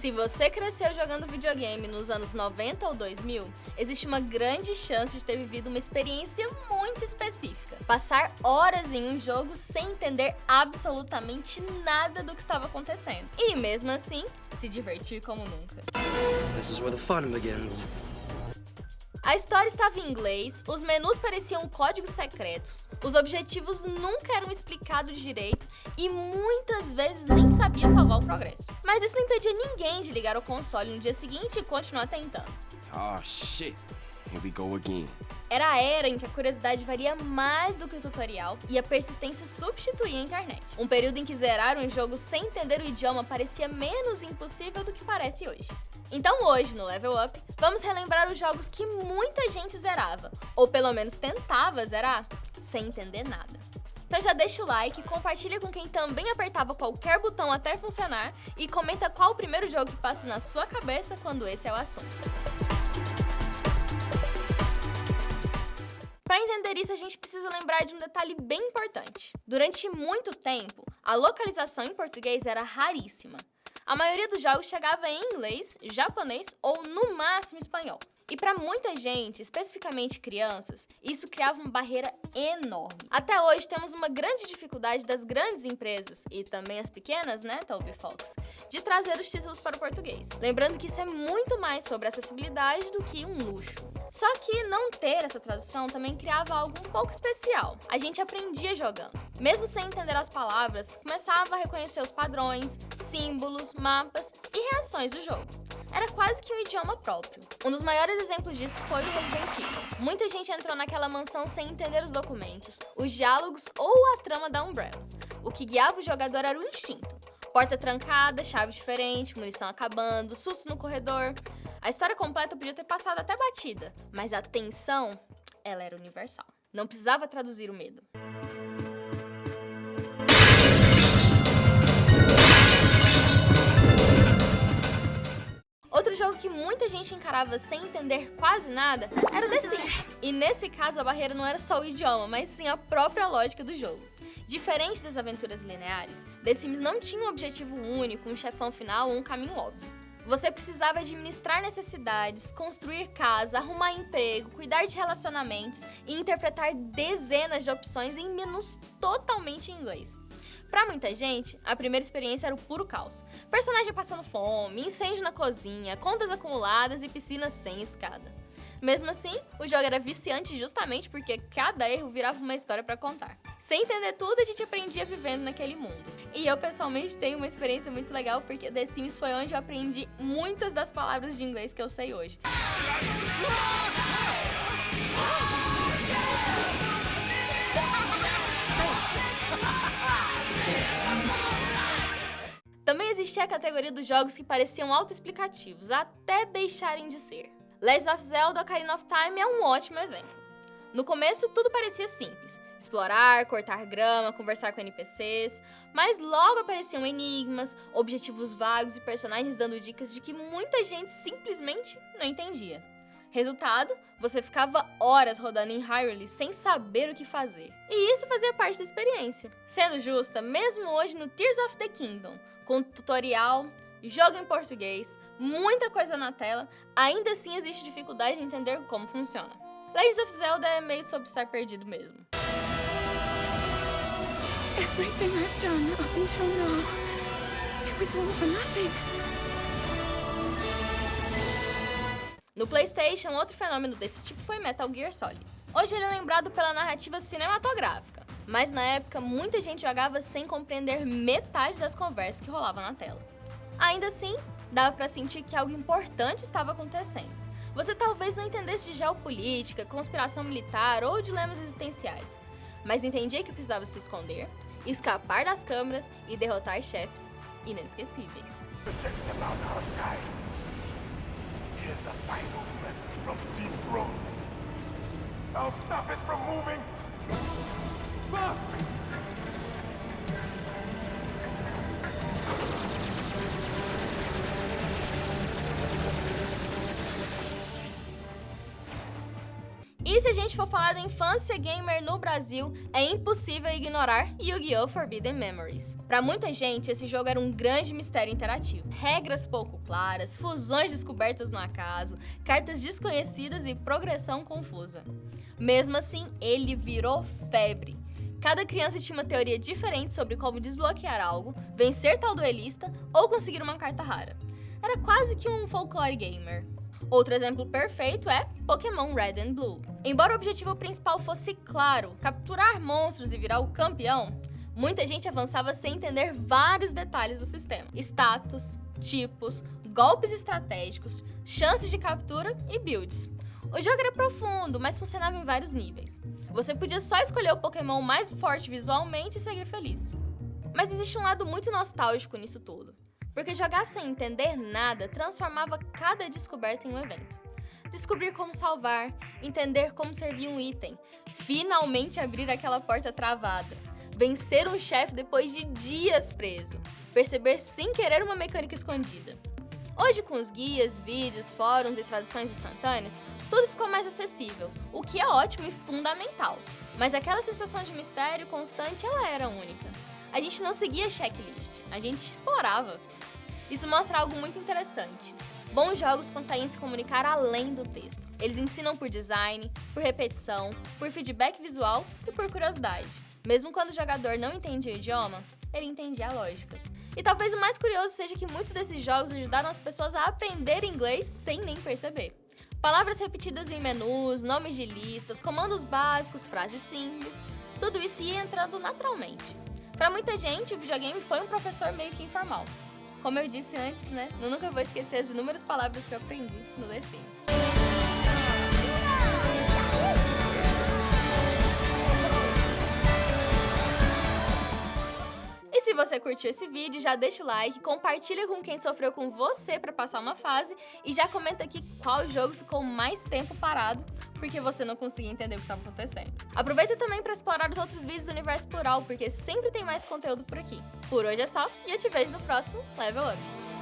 Se você cresceu jogando videogame nos anos 90 ou 2000, existe uma grande chance de ter vivido uma experiência muito específica. Passar horas em um jogo sem entender absolutamente nada do que estava acontecendo. E mesmo assim, se divertir como nunca. This is where the fun begins. A história estava em inglês, os menus pareciam códigos secretos, os objetivos nunca eram explicados direito e muitas vezes nem sabia salvar o progresso. Mas isso não impedia ninguém de ligar o console no dia seguinte e continuar tentando. Oh shit, here we go again. Era a era em que a curiosidade valia mais do que o tutorial e a persistência substituía a internet. Um período em que zerar um jogo sem entender o idioma parecia menos impossível do que parece hoje. Então hoje, no Level Up, vamos relembrar os jogos que muita gente zerava, ou pelo menos tentava zerar, sem entender nada. Então já deixa o like, compartilha com quem também apertava qualquer botão até funcionar e comenta qual o primeiro jogo que passa na sua cabeça quando esse é o assunto. Para entender isso, a gente precisa lembrar de um detalhe bem importante. Durante muito tempo, a localização em português era raríssima. A maioria dos jogos chegava em inglês, japonês ou, no máximo, espanhol. E para muita gente, especificamente crianças, isso criava uma barreira enorme. Até hoje temos uma grande dificuldade das grandes empresas, e também as pequenas, né, Toby Fox, de trazer os títulos para o português. Lembrando que isso é muito mais sobre acessibilidade do que um luxo. Só que não ter essa tradução também criava algo um pouco especial. A gente aprendia jogando. Mesmo sem entender as palavras, começava a reconhecer os padrões, símbolos, mapas e reações do jogo. Era quase que um idioma próprio. Um dos maiores exemplos disso foi o Resident Evil. Muita gente entrou naquela mansão sem entender os documentos, os diálogos ou a trama da Umbrella. O que guiava o jogador era o instinto. Porta trancada, chave diferente, munição acabando, susto no corredor. A história completa podia ter passado até batida, mas a tensão, ela era universal. Não precisava traduzir o medo. Outro jogo que muita gente encarava sem entender quase nada era o The Sims. E nesse caso a barreira não era só o idioma, mas sim a própria lógica do jogo. Diferente das aventuras lineares, The Sims não tinha um objetivo único, um chefão final ou um caminho óbvio. Você precisava administrar necessidades, construir casa, arrumar emprego, cuidar de relacionamentos e interpretar dezenas de opções em menus totalmente em inglês. Pra muita gente, a primeira experiência era o puro caos. Personagem passando fome, incêndio na cozinha, contas acumuladas e piscinas sem escada. Mesmo assim, o jogo era viciante justamente porque cada erro virava uma história pra contar. Sem entender tudo, a gente aprendia vivendo naquele mundo. E eu, pessoalmente, tenho uma experiência muito legal porque The Sims foi onde eu aprendi muitas das palavras de inglês que eu sei hoje. Também existia a categoria dos jogos que pareciam autoexplicativos, até deixarem de ser. Legend of Zelda Ocarina of Time é um ótimo exemplo. No começo, tudo parecia simples. Explorar, cortar grama, conversar com NPCs, mas logo apareciam enigmas, objetivos vagos e personagens dando dicas de que muita gente simplesmente não entendia. Resultado, você ficava horas rodando em Hyrule sem saber o que fazer. E isso fazia parte da experiência. Sendo justa, mesmo hoje no Tears of the Kingdom, com tutorial, jogo em português, muita coisa na tela, ainda assim existe dificuldade em entender como funciona. Legends of Zelda é meio sobre estar perdido mesmo. Everything I've done up until now, it was all for nothing. No PlayStation, outro fenômeno desse tipo foi Metal Gear Solid. Hoje ele é lembrado pela narrativa cinematográfica, mas na época muita gente jogava sem compreender metade das conversas que rolavam na tela. Ainda assim, dava pra sentir que algo importante estava acontecendo. Você talvez não entendesse de geopolítica, conspiração militar ou dilemas existenciais, mas entendia que precisava se esconder, escapar das câmeras e derrotar chefes inesquecíveis. Just about out of time. Here's a final present from Deep Road. I'll stop it from moving. E E se a gente for falar da infância gamer no Brasil, é impossível ignorar Yu-Gi-Oh! Forbidden Memories. Pra muita gente, esse jogo era um grande mistério interativo. Regras pouco claras, fusões descobertas no acaso, cartas desconhecidas e progressão confusa. Mesmo assim, ele virou febre. Cada criança tinha uma teoria diferente sobre como desbloquear algo, vencer tal duelista ou conseguir uma carta rara. Era quase que um folclore gamer. Outro exemplo perfeito é Pokémon Red and Blue. Embora o objetivo principal fosse claro, capturar monstros e virar o campeão, muita gente avançava sem entender vários detalhes do sistema. Status, tipos, golpes estratégicos, chances de captura e builds. O jogo era profundo, mas funcionava em vários níveis. Você podia só escolher o Pokémon mais forte visualmente e seguir feliz. Mas existe um lado muito nostálgico nisso tudo. Porque jogar sem entender nada transformava cada descoberta em um evento. Descobrir como salvar, entender como servir um item, finalmente abrir aquela porta travada, vencer um chefe depois de dias preso, perceber sem querer uma mecânica escondida. Hoje, com os guias, vídeos, fóruns e traduções instantâneas, tudo ficou mais acessível, o que é ótimo e fundamental. Mas aquela sensação de mistério constante, ela era única. A gente não seguia checklist, a gente explorava. Isso mostra algo muito interessante. Bons jogos conseguem se comunicar além do texto. Eles ensinam por design, por repetição, por feedback visual e por curiosidade. Mesmo quando o jogador não entende o idioma, ele entende a lógica. E talvez o mais curioso seja que muitos desses jogos ajudaram as pessoas a aprender inglês sem nem perceber. Palavras repetidas em menus, nomes de listas, comandos básicos, frases simples, tudo isso ia entrando naturalmente. Para muita gente, o videogame foi um professor meio que informal. Como eu disse antes, né? Eu nunca vou esquecer as inúmeras palavras que eu aprendi no The Sims. E se você curtiu esse vídeo, já deixa o like, compartilha com quem sofreu com você para passar uma fase e já comenta aqui qual jogo ficou mais tempo parado porque você não conseguia entender o que estava acontecendo. Aproveita também para explorar os outros vídeos do Universo Plural, porque sempre tem mais conteúdo por aqui. Por hoje é só e eu te vejo no próximo Level Up.